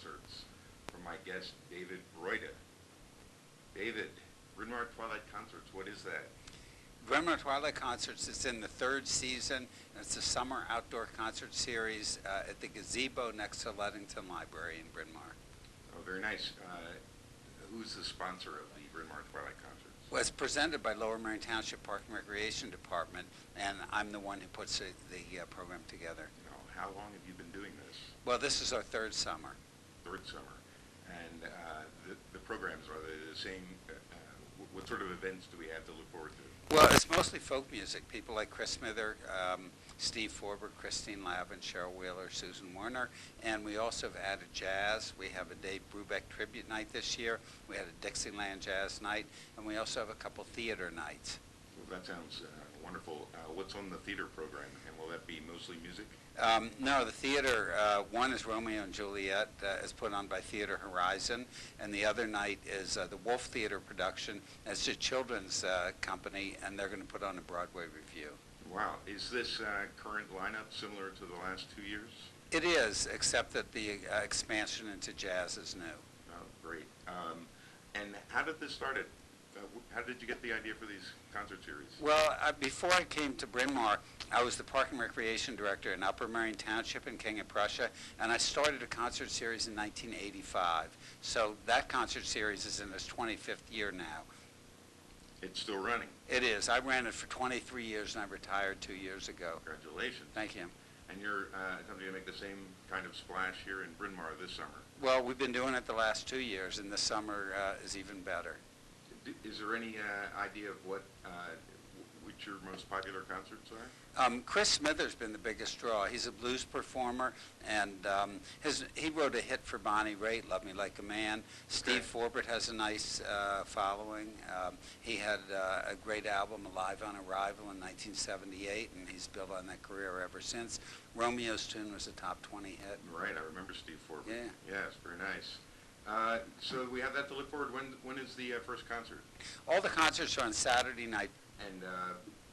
concerts from my guest, David Broida. David, Bryn Mawr Twilight Concerts, what is that? Bryn Mawr Twilight Concerts is in the third season, and it's a summer outdoor concert series at the gazebo next to Ludington Library in Bryn Mawr. Oh, very nice. Who's the sponsor of the Bryn Mawr Twilight Concerts? Well, it's presented by Lower Merion Township Park and Recreation Department, and I'm the one who puts the program together. How long have you been doing this? Well, this is our third summer. Third summer. And the programs, are they the same? What sort of events do we have to look forward to? Well, it's mostly folk music. People like Chris Smither, Steve Forbert, Christine Lavin, Cheryl Wheeler, Susan Werner, and we also have added jazz. We have a Dave Brubeck tribute night this year. We had a Dixieland jazz night, and we also have a couple theater nights. Well, that sounds wonderful. What's on the theater program, and will that be mostly music? No, the theater, one is Romeo and Juliet, is put on by Theater Horizon, and the other night is the Wolf Theater production. It's a children's company, and they're going to put on a Broadway review. Wow. Is this current lineup similar to the last 2 years? It is, except that the expansion into jazz is new. Oh, great. And how did this start? How did you get the idea for these concert series? Well, before I came to Bryn Mawr, I was the Park and Recreation Director in Upper Merion Township in King of Prussia, and I started a concert series in 1985. So that concert series is in its 25th year now. It's still running. It is. I ran it for 23 years, and I retired 2 years ago. Congratulations. Thank you. And you're attempting to make the same kind of splash here in Bryn Mawr this summer. Well, we've been doing it the last 2 years, and this summer is even better. Is there any idea of which your most popular concerts are? Chris Smither's been the biggest draw. He's a blues performer, and he wrote a hit for Bonnie Raitt, Love Me Like a Man. Steve Forbert has a nice following. He had a great album, Alive on Arrival, in 1978, and he's built on that career ever since. Romeo's Tune was a top 20 hit. Right, I remember Steve Forbert. Yeah. Yes, very nice. So we have that to look forward. When is the first concert? All the concerts are on Saturday night. And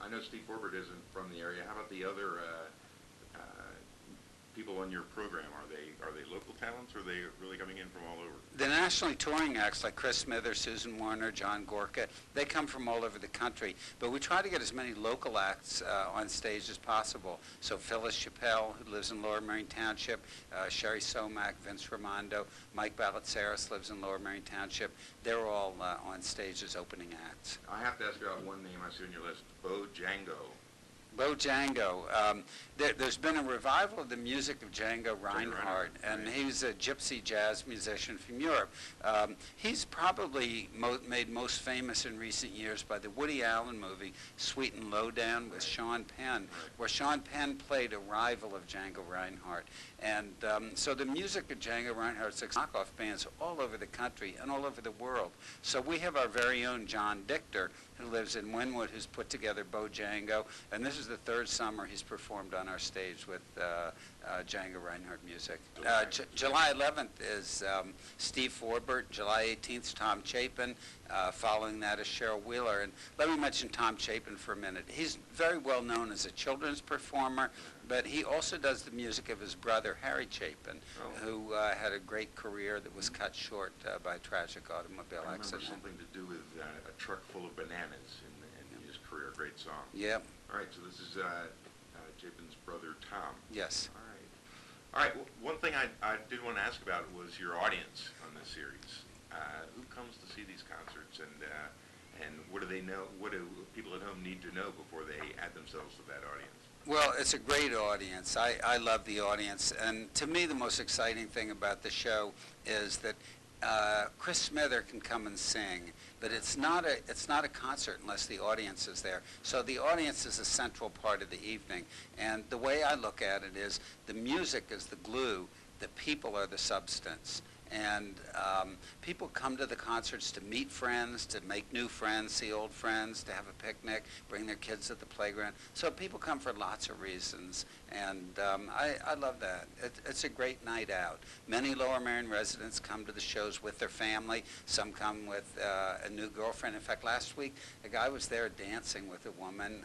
I know Steve Forbert isn't from the area. How about the other people on your program? Are they local talents, or are they really coming in from all over? The nationally touring acts like Chris Smither, Susan Warner, John Gorka, they come from all over the country. But we try to get as many local acts on stage as possible. So Phyllis Chappelle, who lives in Lower Merion Township, Sherry Somack, Vince Raimondo, Mike Ballotsaris lives in Lower Merion Township. They're all on stage as opening acts. I have to ask you about one name I see on your list, Bo Django. Bo Django. There's been a revival of the music of Django Reinhardt, and he's a gypsy jazz musician from Europe. He's probably made most famous in recent years by the Woody Allen movie Sweet and Lowdown with Sean Penn, where Sean Penn played a rival of Django Reinhardt. And so the music of Django Reinhardt's knockoff bands all over the country and all over the world. So we have our very own John Dichter, who lives in Wynwood, who's put together Bo Django, and this is the third summer he's performed on our stage with Django Reinhardt music. July 11th is Steve Forbert. July 18th is Tom Chapin. Following that is Cheryl Wheeler. And let me mention Tom Chapin for a minute. He's very well known as a children's performer, but he also does the music of his brother, Harry Chapin, who had a great career that was cut short by a tragic automobile accident. I remember something to do with a truck full of bananas in his career. Great song. Yep. All right, so this is Chapin's brother, Tom. Yes. All right. Well, one thing I did want to ask about was your audience on this series. Who comes to see these concerts, and what do they know? What do people at home need to know before they add themselves to that audience? Well, it's a great audience. I love the audience, and to me the most exciting thing about the show is that Chris Smither can come and sing, but it's not a concert unless the audience is there. So the audience is a central part of the evening, and the way I look at it is the music is the glue, the people are the substance. And people come to the concerts to meet friends, to make new friends, see old friends, to have a picnic, bring their kids to the playground. So people come for lots of reasons, and I love that. It's a great night out. Many Lower Merion residents come to the shows with their family. Some come with a new girlfriend. In fact, last week, a guy was there dancing with a woman,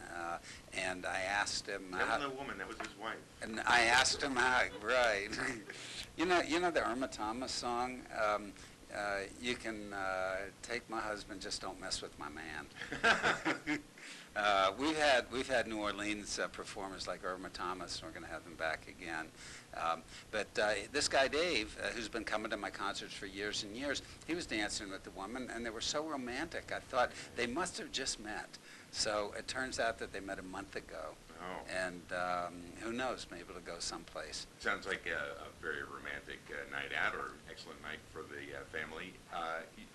and I asked him... That wasn't a woman, that was his wife. And I asked him how, right. You know the Irma Thomas song. You can take my husband, just don't mess with my man. We've had New Orleans performers like Irma Thomas, and we're going to have them back again. But this guy Dave, who's been coming to my concerts for years and years, he was dancing with the woman, and they were so romantic. I thought they must have just met. So it turns out that they met a month ago. Oh. And who knows, maybe it'll go someplace. Sounds like a very romantic night out, or excellent night for the family.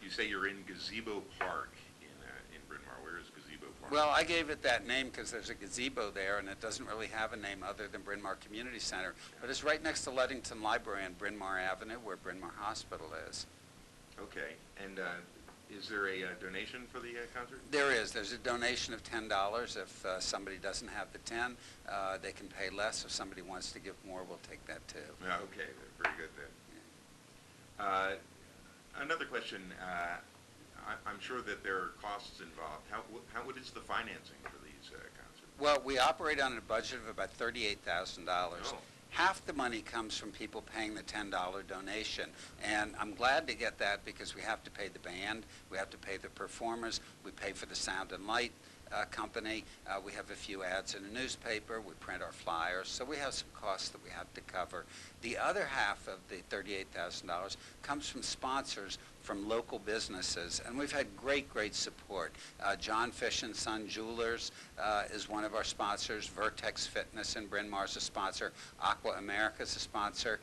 You say you're in Gazebo Park in Bryn Mawr. Where is Gazebo Park? Well, I gave it that name because there's a gazebo there, and it doesn't really have a name other than Bryn Mawr Community Center. But it's right next to Ludington Library on Bryn Mawr Avenue, where Bryn Mawr Hospital is. Okay. And is there a donation for the concert? There is. There's a donation of $10. If somebody doesn't have the 10, they can pay less. If somebody wants to give more, we'll take that too. Okay, very good then. Another question. I'm sure that there are costs involved. What is the financing for these concerts? Well, we operate on a budget of about $38,000. Oh. Half the money comes from people paying the $10 donation, and I'm glad to get that because we have to pay the band, we have to pay the performers, we pay for the sound and light company, we have a few ads in a newspaper, we print our flyers, so we have some costs that we have to cover. The other half of the $38,000 comes from sponsors from local businesses, and we've had great support. John Fish and Son Jewelers is one of our sponsors. Vertex Fitness in Bryn Mawr is a sponsor. Aqua America is a sponsor.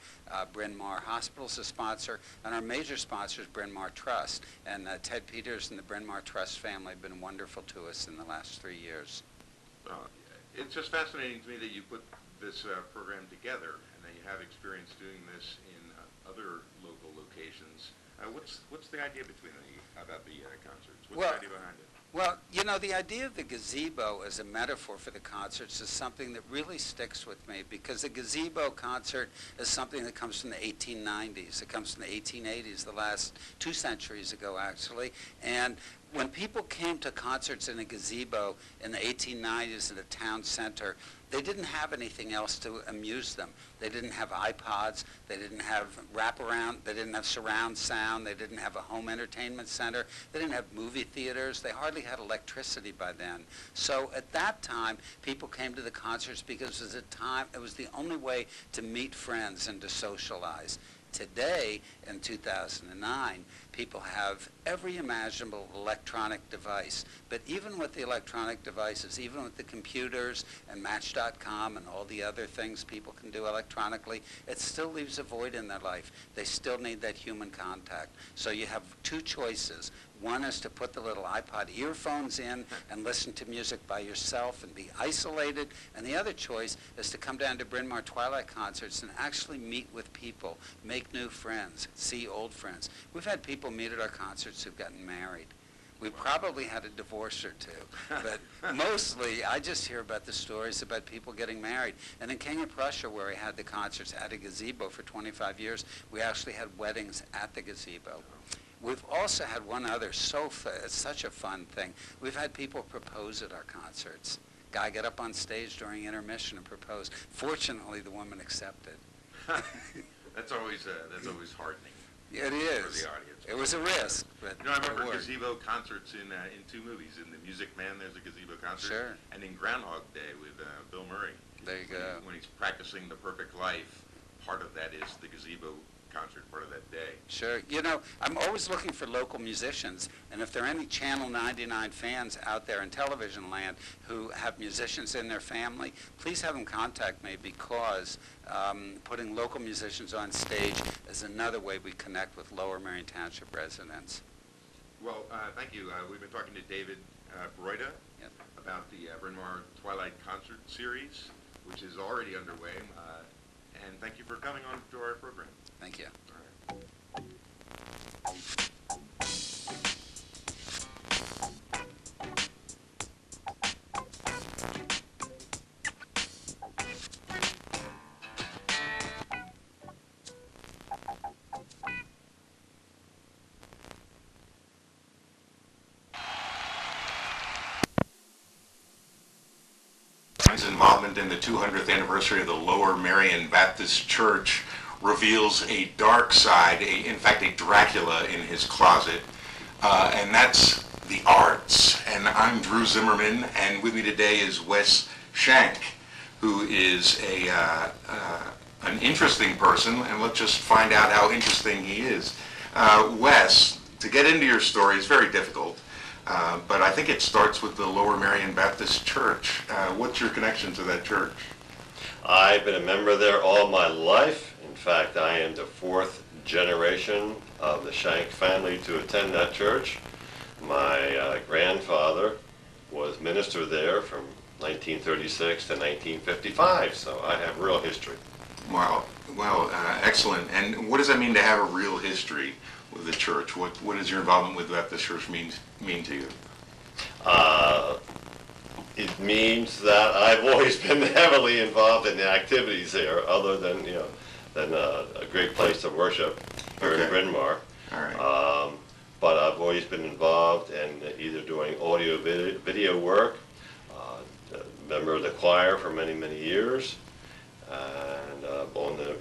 Bryn Mawr Hospital is a sponsor, and our major sponsor is Bryn Mawr Trust. And Ted Peters and the Bryn Mawr Trust family have been wonderful to us in the last 3 years. It's just fascinating to me that you put this program together and that you have experience doing this in other local locations. What's the idea about the concerts? What's the idea behind it? Well, you know, the idea of the gazebo as a metaphor for the concerts is something that really sticks with me because the gazebo concert is something that comes from the 1890s. It comes from the 1880s, the last 2 centuries ago, actually. And when people came to concerts in a gazebo in the 1890s in a town center, they didn't have anything else to amuse them. They didn't have iPods, they didn't have wraparound, they didn't have surround sound, they didn't have a home entertainment center, they didn't have movie theaters, they hardly had electricity by then. So at that time, people came to the concerts because it was the only way to meet friends and to socialize. Today, in 2009, people have every imaginable electronic device. But even with the electronic devices, even with the computers and Match.com and all the other things people can do electronically, it still leaves a void in their life. They still need that human contact. So you have 2 choices. One is to put the little iPod earphones in and listen to music by yourself and be isolated. And the other choice is to come down to Bryn Mawr Twilight concerts and actually meet with people, make new friends, see old friends. We've had people meet at our concerts who've gotten married. We've probably had a divorce or 2, but mostly I just hear about the stories about people getting married. And in King of Prussia, where we had the concerts at a gazebo for 25 years, we actually had weddings at the gazebo. We've also had one other, it's such a fun thing. We've had people propose at our concerts. Guy got up on stage during intermission and proposed. Fortunately, the woman accepted. That's always heartening. It is. For the audience. It was a risk, but I remember gazebo concerts in 2 movies. In The Music Man, there's a gazebo concert. Sure. And in Groundhog Day with Bill Murray. There you go. When he's practicing The Perfect Life, part of that is the gazebo concert, part of that day. Sure. You know, I'm always looking for local musicians, and if there are any Channel 99 fans out there in television land who have musicians in their family, please have them contact me because putting local musicians on stage is another way we connect with Lower Marion Township residents. Well, thank you. We've been talking to David Broida about the Bryn Mawr Twilight Concert Series, which is already underway. And thank you for coming on to our program. Thank you. All right. Involvement in the 200th anniversary of the Lower Marion Baptist Church reveals a dark side, in fact a Dracula in his closet, and that's the arts. And I'm Drew Zimmerman, and with me today is Wes Shank, who is an interesting person, and let's just find out how interesting he is. Wes, to get into your story is very difficult, but I think it starts with the Lower Merion Baptist Church. What's your connection to that church? I've been a member there all my life. In fact, I am the fourth generation of the Shank family to attend that church. My grandfather was minister there from 1936 to 1955, so I have real history. Wow, well, excellent. And what does that mean to have a real history with the church? What does your involvement with Baptist Church mean to you? It means that I've always been heavily involved in the activities there, other than a great place to worship here in Bryn Mawr. All right. But I've always been involved in either doing audio video work, a member of the choir for many, many years, and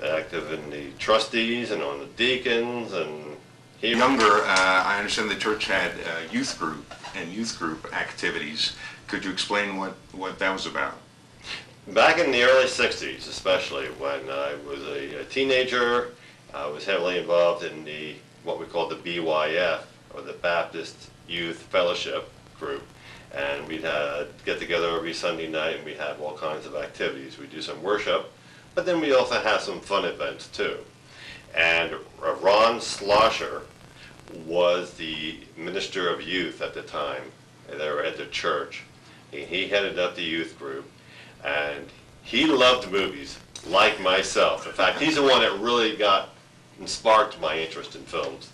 active in the trustees and on the deacons. And younger, I understand the church had youth group and youth group activities. Could you explain what that was about? Back in the early 60s, especially when I was a teenager, I was heavily involved in what we call the BYF, or the Baptist Youth Fellowship Group. And we'd get together every Sunday night, and we'd have all kinds of activities. We'd do some worship, but then we also have some fun events too. And Ron Slosher was the minister of youth at the time. They were at the church. He headed up the youth group, and he loved movies, like myself. In fact, he's the one that really sparked my interest in films.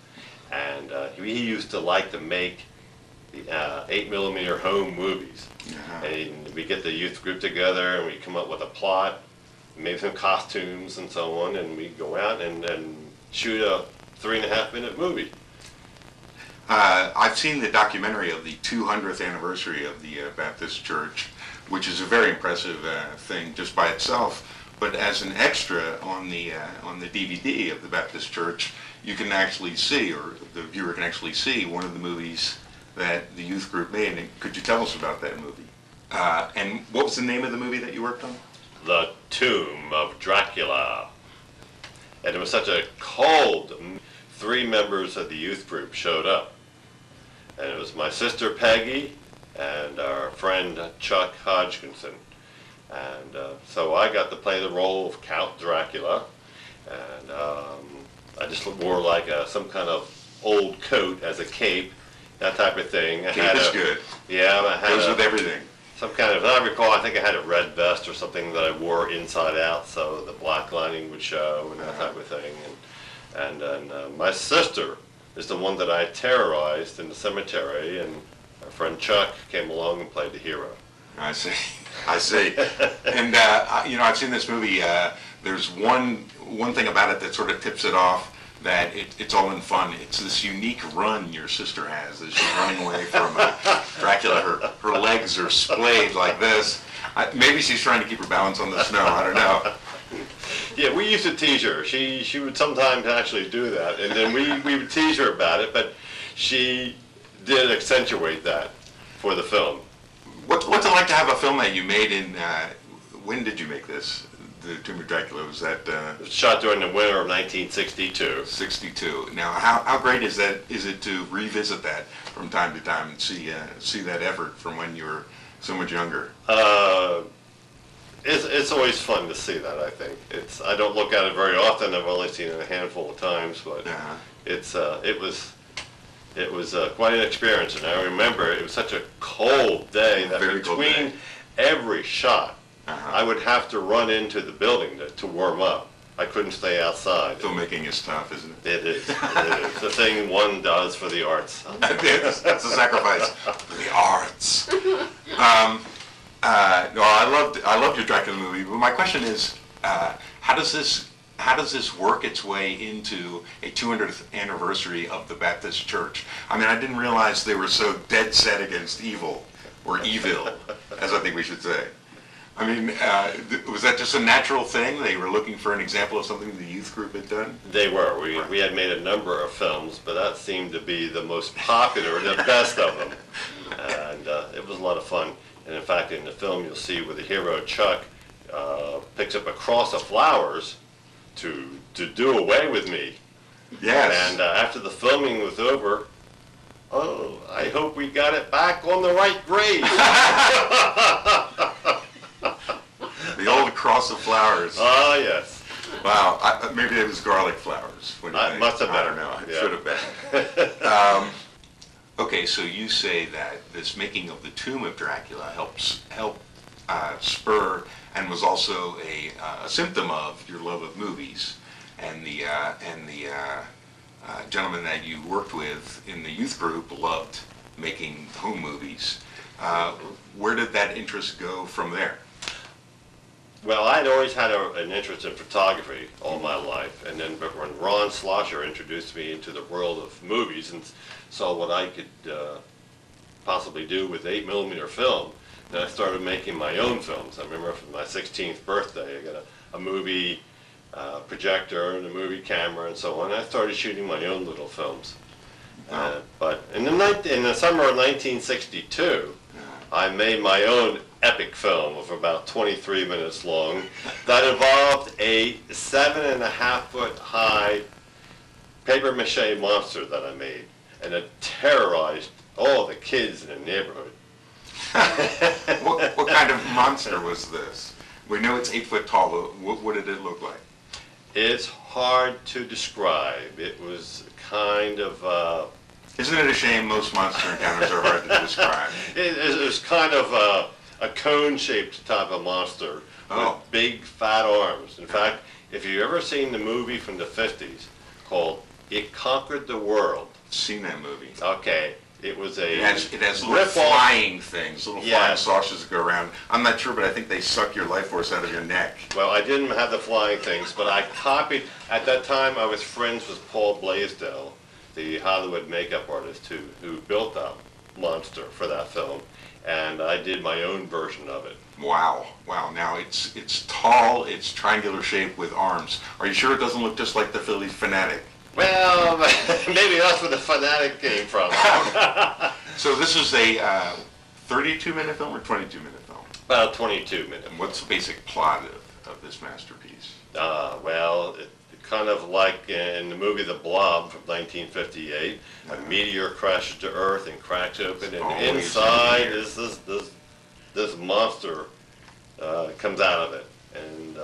And he used to like to make the 8mm home movies. And we get the youth group together, and we come up with a plot, maybe some costumes and so on, and we go out and shoot a 3.5-minute movie. I've seen the documentary of the 200th anniversary of the Baptist Church, which is a very impressive thing just by itself. But as an extra on the DVD of the Baptist Church, you can actually see, or the viewer can actually see, one of the movies that the youth group made. And could you tell us about that movie? And what was the name of the movie that you worked on? The Tomb of Dracula. And it was such a cold. 3 members of the youth group showed up. And it was my sister Peggy and our friend Chuck Hodgkinson. And so I got to play the role of Count Dracula. And I just wore like some kind of old coat as a cape, that type of thing. Cape is good. Yeah, I had goes with everything. Some kind of, I recall, I think I had a red vest or something that I wore inside out, so the black lining would show and that type of thing. And my sister is the one that I terrorized in the cemetery, and our friend Chuck came along and played the hero. I see. And I've seen this movie. There's one thing about it that sort of tips it off, that it's all in fun. It's this unique run your sister has as she's running away from Dracula. Her legs are splayed like this. Maybe she's trying to keep her balance on the snow. I don't know. Yeah, we used to tease her. She would sometimes actually do that, and then we would tease her about it, but she did accentuate that for the film. What's it like to have a film that you made in, when did you make this? The Tomb of Dracula, was that? It was shot during the winter of 1962. 62. Now, how great is it to revisit that from time to time and see that effort from when you were so much younger? It's always fun to see that, I think. I don't look at it very often. I've only seen it a handful of times, but it was quite an experience. And I remember it was such a cold day that between every shot, I would have to run into the building to warm up. I couldn't stay outside. Filmmaking is tough, isn't it? It is. It's the thing one does for the arts. That's a sacrifice for the arts. No, I loved your Dracula movie, but my question is, how does this work its way into a 200th anniversary of the Baptist Church? I mean, I didn't realize they were so dead set against evil, or evil, as I think we should say. I mean, was that just a natural thing? They were looking for an example of something the youth group had done? They were. We had made a number of films, but that seemed to be the most popular and the best of them. And it was a lot of fun. And in fact, in the film, you'll see where the hero, Chuck, picks up a cross of flowers to do away with me. Yes. And after the filming was over, oh, I hope we got it back on the right grade. The old cross of flowers. Ah, yes. Wow. Maybe it was garlic flowers. What do you think? Must have been. I don't know. It Yeah. should have been. Okay, so you say that this making of the Tomb of Dracula helped spur and was also a symptom of your love of movies, and the gentleman that you worked with in the youth group loved making home movies. Where did that interest go from there? Well, I'd always had an interest in photography all my life, and then when Ron Schlosser introduced me into the world of movies and saw what I could possibly do with 8mm film, then I started making my own films. I remember for my 16th birthday, I got a movie projector and a movie camera and so on. I started shooting my own little films. But in the summer of 1962, I made my own epic film of about 23 minutes long that involved a 7.5-foot high paper mache monster that I made, and it terrorized all the kids in the neighborhood. What kind of monster was this? We know it's 8 foot tall, but what did it look like? It's hard to describe. It was kind of Isn't it a shame most monster encounters are hard to describe? it was kind of a cone-shaped type of monster with big fat arms. In fact, if you've ever seen the movie from the 50s called It Conquered the World. Seen that movie. Okay, it was a It has little rip-off. flying things, little flying Yes. saucers that go around. I'm not sure, but I think they suck your life force out of your neck. Well, I didn't have the flying things, but I copied. At that time, I was friends with Paul Blaisdell, the Hollywood makeup artist who built that monster for that film, and I did my own version of it. Wow, wow. Now it's tall, it's triangular shaped with arms. Are you sure it doesn't look just like the Philly Fanatic? Well, maybe that's where the fanatic came from. So this is a 32-minute film or 22-minute film? About 22 minutes. And what's the basic plot of this masterpiece? Well, kind of like in the movie The Blob from 1958, a meteor crashes to Earth and cracks open, and Always inside a meteor. is this monster comes out of it and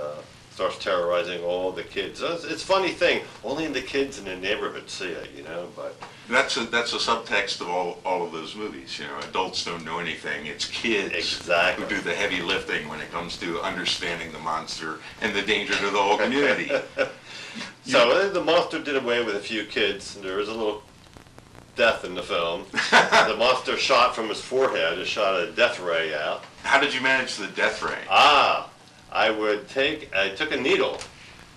starts terrorizing all the kids. It's a funny thing, only the kids in the neighborhood see it, you know. But That's a subtext of all of those movies. You know, adults don't know anything. It's kids Exactly. who do the heavy lifting when it comes to understanding the monster and the danger to the whole community. So the monster did away with a few kids. There is a little death in the film. The monster shot from his forehead, it shot a death ray out. How did you manage the death ray? I took a needle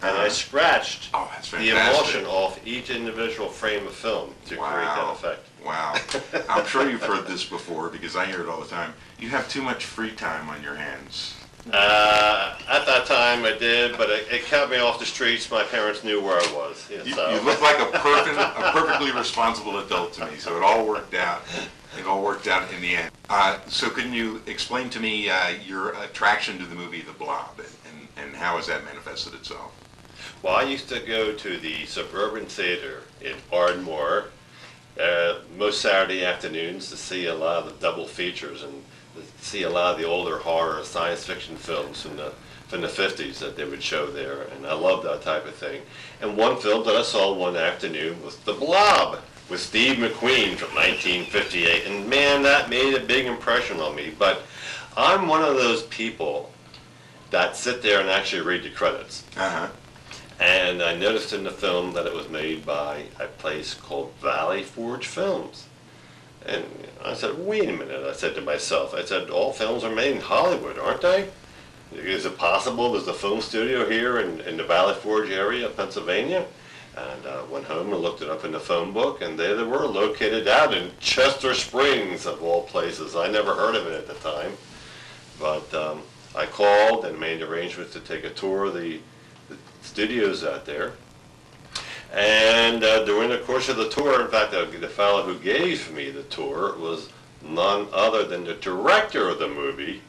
and I scratched Oh, that's the fantastic. emulsion off each individual frame of film to create that effect. Wow. I'm sure you've heard this before because I hear it all the time. You have too much free time on your hands. At that time I did, but it kept me off the streets. My parents knew where I was. You So. look like a perfectly responsible adult to me, so it all worked out. It all worked out in the end. So can you explain to me your attraction to the movie The Blob and how has that manifested itself? Well, I used to go to the Suburban Theater in Ardmore most Saturday afternoons to see a lot of the double features and see a lot of the older horror science fiction films from the 50s that they would show there, and I loved that type of thing. And one film that I saw one afternoon was The Blob with Steve McQueen from 1958, and man, that made a big impression on me. But I'm one of those people that sit there and actually read the credits. Uh-huh. And I noticed in the film that it was made by a place called Valley Forge Films. And I said, wait a minute, I said to myself, I said, all films are made in Hollywood, aren't they? Is it possible there's a film studio here in the Valley Forge area of Pennsylvania? And went home and looked it up in the phone book, and there they were, located out in Chester Springs, of all places. I never heard of it at the time. But I called and made arrangements to take a tour of the studios out there. And during the course of the tour, in fact, the fellow who gave me the tour was none other than the director of the movie,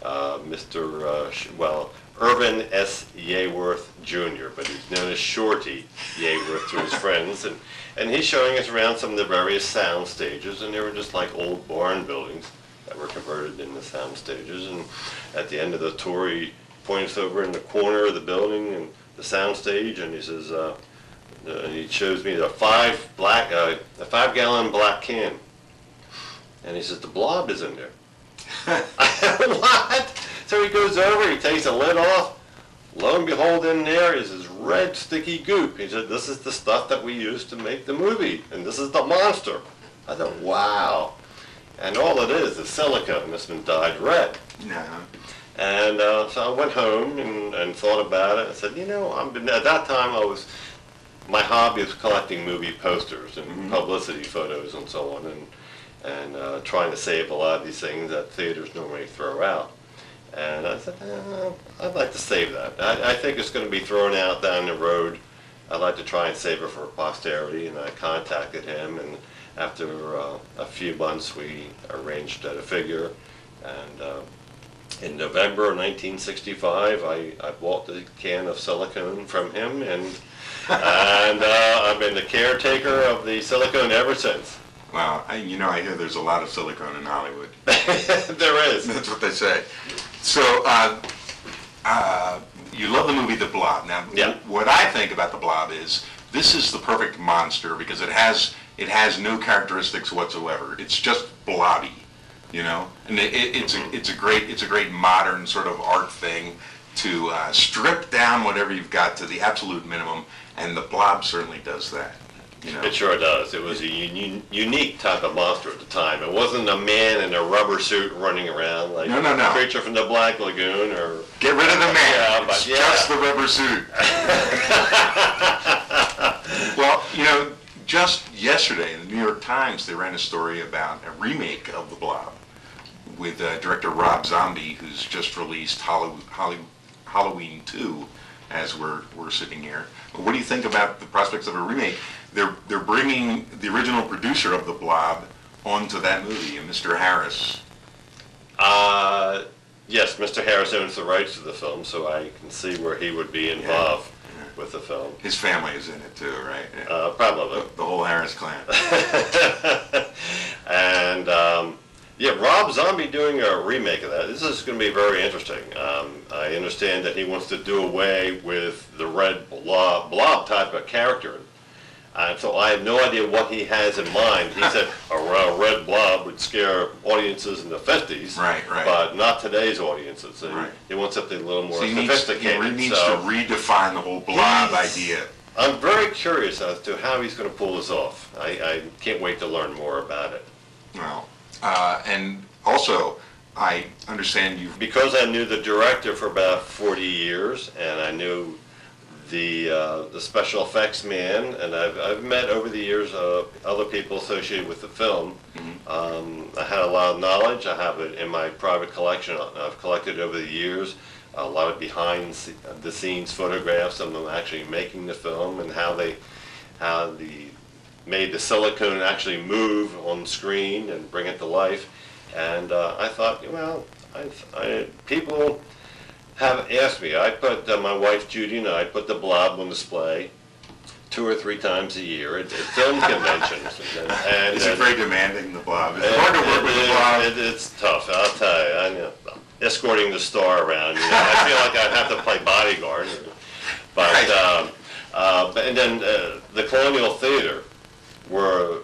Mr. Irvin S. Yeworth Jr., but he's known as Shorty Yeworth to his friends. And he's showing us around some of the various sound stages, and they were just like old barn buildings that were converted into sound stages. And at the end of the tour, he points over in the corner of the building and the sound stage, and he says, he shows me the 5-gallon black can. And he says, the Blob is in there. What? So he goes over, he takes the lid off. Lo and behold, in there is this red sticky goop. He said, this is the stuff that we used to make the movie, and this is the monster. I thought, wow. And all it is silicone that's been dyed red. Yeah. And so I went home and thought about it. I said, at that time my hobby was collecting movie posters and publicity photos and so on, and trying to save a lot of these things that theaters normally throw out. And I said, I'd like to save that. I think it's going to be thrown out down the road. I'd like to try and save it for posterity. And I contacted him, and after a few months, we arranged a figure. And in November of 1965, I bought the can of silicone from him, and I've been the caretaker of the silicone ever since. Wow, I hear there's a lot of silicone in Hollywood. There is. That's what they say. So, you love the movie The Blob. Now, yeah. What I think about The Blob is this is the perfect monster because it has no characteristics whatsoever. It's just blobby, and it's a great modern sort of art thing to strip down whatever you've got to the absolute minimum, and The Blob certainly does that. It sure does. It was a unique type of monster at the time. It wasn't a man in a rubber suit running around like No. a creature from the Black Lagoon or... Get rid of the man. Yeah, it's just the rubber suit. Well, just yesterday in the New York Times, they ran a story about a remake of The Blob with director Rob Zombie, who's just released Halloween 2, as we're sitting here. What do you think about the prospects of a remake? They're bringing the original producer of The Blob onto that movie, Mr. Harris. Yes, Mr. Harris owns the rights to the film, so I can see where he would be involved with the film. His family is in it too, right? Probably. The whole Harris clan. And Rob Zombie doing a remake of that. This is going to be very interesting. I understand that he wants to do away with the red blob type of character. So I have no idea what he has in mind. He said a red blob would scare audiences in the 50s, right. but not today's audiences. So right. He wants something a little more he sophisticated. He needs to redefine the whole blob idea. I'm very curious as to how he's going to pull this off. I can't wait to learn more about it. Well, and also, I understand you've... Because I knew the director for about 40 years, and I knew the special effects man, and I've met over the years other people associated with the film. I had a lot of knowledge. I have it in my private collection. I've collected over the years a lot of behind the scenes photographs of them actually making the film and how they made the silicone actually move on screen and bring it to life. And I thought, people have asked me. I put my wife Judy and I put the Blob on display 2 or 3 times a year at film conventions. And is it very demanding, the Blob? Is it hard to work with the Blob? It's tough, I'll tell you. Escorting the star around, I feel like I'd have to play bodyguard. But and then the Colonial Theater, were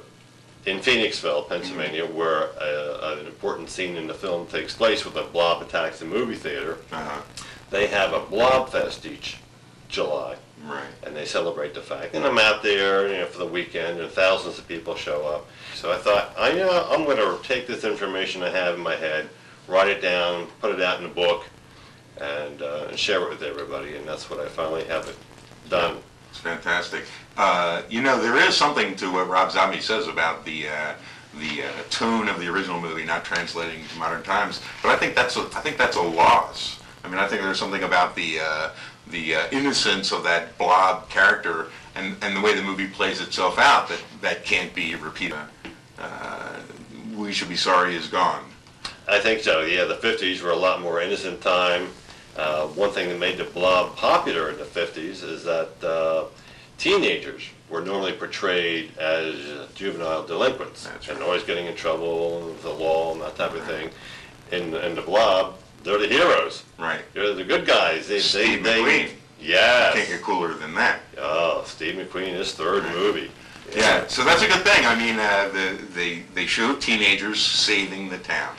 in Phoenixville, Pennsylvania, where an important scene in the film takes place with the Blob attacks the movie theater. They have a Blob Fest each July, and they celebrate the fact. And I'm out there, for the weekend, and thousands of people show up. So I thought, I'm going to take this information I have in my head, write it down, put it out in a book, and share it with everybody. And that's what I finally have it done. It's fantastic. There is something to what Rob Zombie says about the tone of the original movie not translating to modern times, but I think that's a loss I mean, I think there's something about the innocence of that Blob character and the way the movie plays itself out that can't be repeated. We Should Be Sorry is gone. I think so, yeah. The 50s were a lot more innocent time. One thing that made the Blob popular in the 50s is that teenagers were normally portrayed as juvenile delinquents. That's and right. always getting in trouble with the law and that type of thing. In the Blob, they're the heroes. Right. They're the good guys. Steve McQueen. Yes. Can't get cooler than that. Oh, Steve McQueen, his third movie. Yeah, so that's a good thing. I mean, they show teenagers saving the town.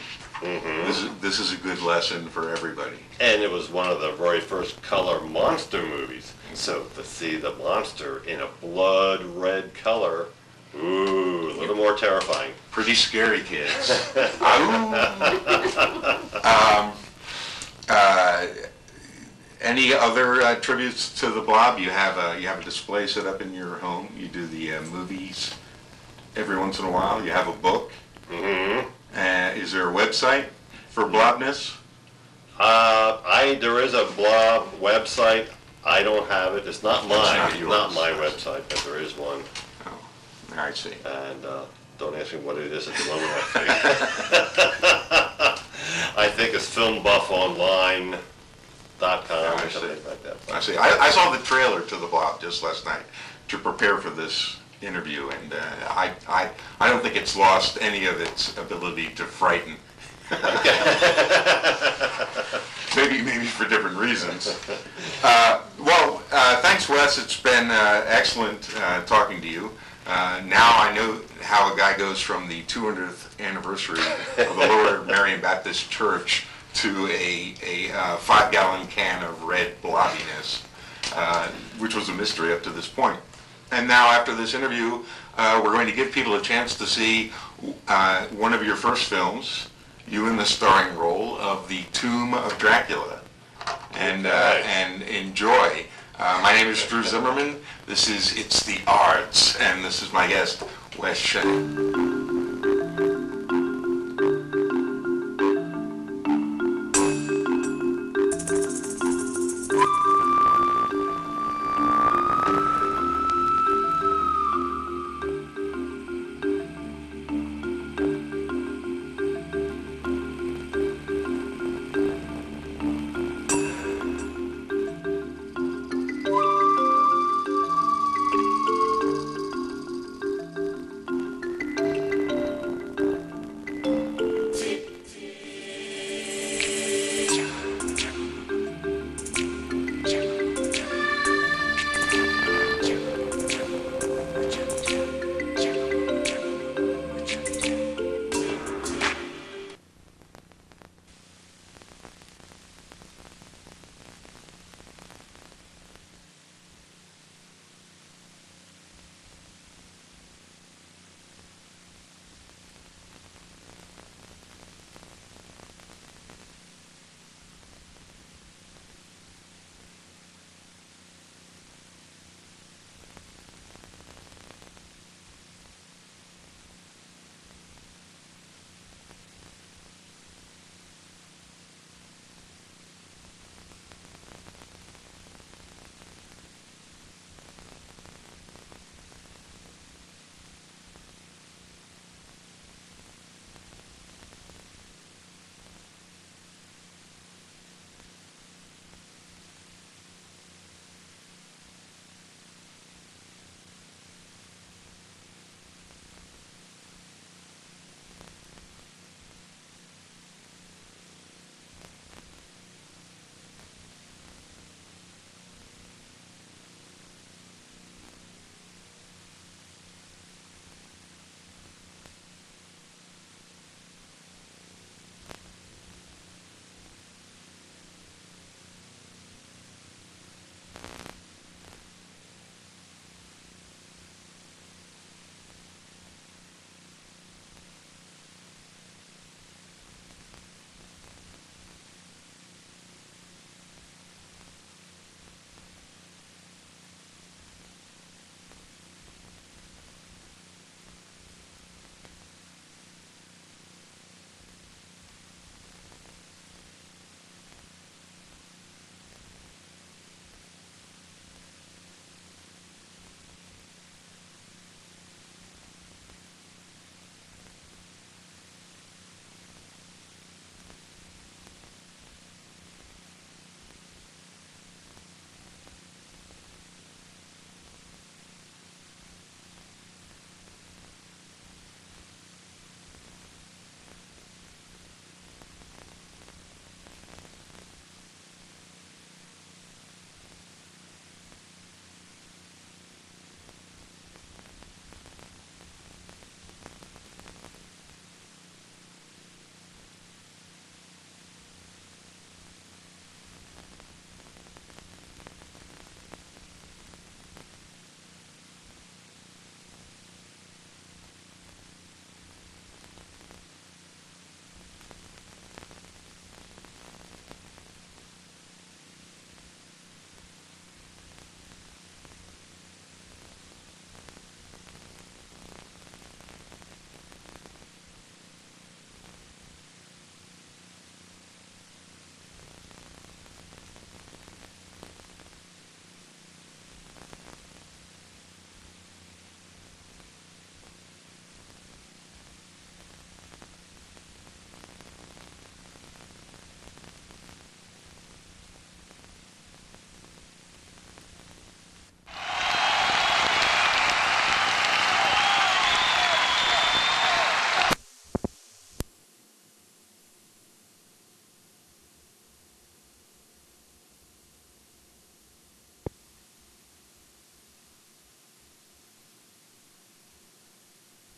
This is a good lesson for everybody. And it was one of the very first color monster movies. So to see the monster in a blood red color, ooh, a little more terrifying. Pretty scary, kids. Any other tributes to the Blob? You have a display set up in your home. You do the movies every once in a while. You have a book. Is there a website for Blobness? There is a Blob website. I don't have it. It's not mine. not It's yours. not my website, but there is one. Oh, I see. And don't ask me what it is at the moment. I think it's filmbuffonline.com I or see. something like that. I see. I saw the trailer to the Blob just last night to prepare for this interview, and I don't think it's lost any of its ability to frighten. Maybe for different reasons. Thanks, Wes. It's been excellent talking to you. Now I know how a guy goes from the 200th anniversary of the Lower Marion Baptist Church to a 5-gallon can of red blobbiness, which was a mystery up to this point. And now, after this interview, we're going to give people a chance to see one of your first films, you in the starring role of The Tomb of Dracula, and enjoy. My name is Drew Zimmerman. This is It's the Arts, and this is my guest, Wes Shen.